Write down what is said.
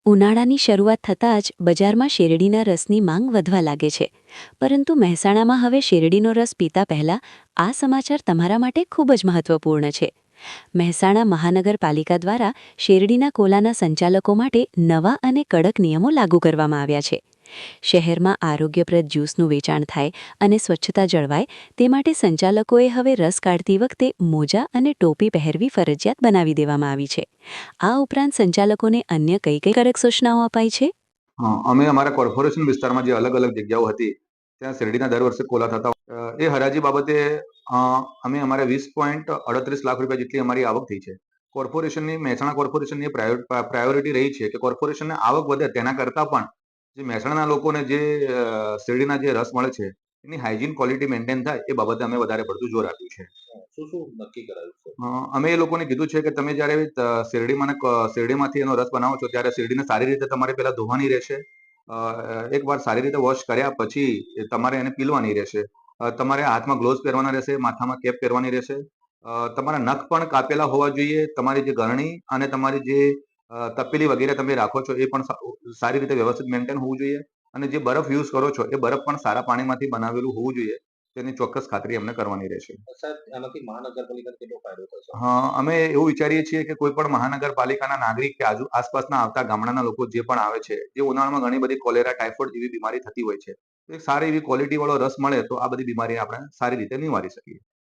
ઉનાળાની શરૂઆત થતાં જ બજારમાં શેરડીના રસની માંગ વધવા લાગે છે. પરંતુ મહેસાણામાં હવે શેરડીનો રસ પીતા પહેલા આ સમાચાર તમારા માટે ખૂબ જ મહત્વપૂર્ણ છે. મહેસાણા મહાનગરપાલિકા દ્વારા શેરડીના કોલાના સંચાલકો માટે નવા અને કડક નિયમો લાગુ કરવામાં આવ્યા છે. શહેરમાં આરોગ્યપ્રદ જ્યુસનું વેચાણ થાય અને સ્વચ્છતા જળવાય તે માટે સંચાલકોએ હવે રસ કાઢતી વખતે મોજા અને ટોપી પહેરવી ફરજિયાત બનાવી દેવામાં આવી છે. આ ઉપરાંત સંચાલકોને અન્ય કઈ કઈ કડક સૂચનાઓ અપાઈ છે? અમે અમારા કોર્પોરેશન વિસ્તારમાં જે અલગ અલગ જગ્યાઓ હતી ત્યાં શેરડીના દર વર્ષે કોલા થતા એ હરાજી બાબતે અમે અમારે 20.38 લાખ રૂપિયા જેટલી અમારી આવક થઈ છે. કોર્પોરેશનની મહેસાણા કોર્પોરેશનની પ્રાયોરિટી રહી છે કે કોર્પોરેશનને આવક વધે તેના કરતાં પણ જે મહેસાણાના લોકોને જે શેરડીના જે રસ મળે છે એની હાઇજીન ક્વોલિટી મેન્ટેન થાય એ બાબતે અમે વધારે પડતું જોર આપ્યું છે. શું શું નક્કી કરાયું છે? અમે એ લોકોને કીધું છે કે તમે જ્યારે શેરડીમાંથી એનો રસ બનાવો છો ત્યારે શેરડીને સારી રીતે તમારે પહેલા ધોવાની રહેશે. એકવાર સારી રીતે વોશ કર્યા પછી તમારે એને પીલવાની રહેશે. તમારે હાથમાં ગ્લોવ્સ પહેરવાના રહેશે, માથામાં કેપ પહેરવાની રહેશે. તમારા નખ પણ કાપેલા હોવા જોઈએ. તમારી જે ગરણી અને તમારી જે તપેલી વગેરે તમે રાખો છો એ પણ સારી રીતે વ્યવસ્થિત મેન્ટેન હોવું જોઈએ. અને જે બરફ યુઝ કરો છો એ બરફ પણ સારા પાણીમાંથી બનાવેલું હોવું જોઈએ. તેની ચોક્કસ ખાતરી અમને કરવાની રહેશે. સાહેબ, આનાથી મહાનગરપાલિકાને કેટલો ફાયદો થશે? અમે એવું વિચારીએ છીએ કે કોઈ પણ મહાનગરપાલિકાના નાગરિક કે આસપાસના આવતા ગામડાના લોકો જે પણ આવે છે, જે ઉનાળામાં ઘણી બધી કોલેરા, ટાઇફોઇડ જેવી બીમારી થતી હોય છે, એક સારી એવી ક્વોલિટી વાળો રસ મળે તો આ બધી બીમારી આપણે સારી રીતે નિવારી શકીએ.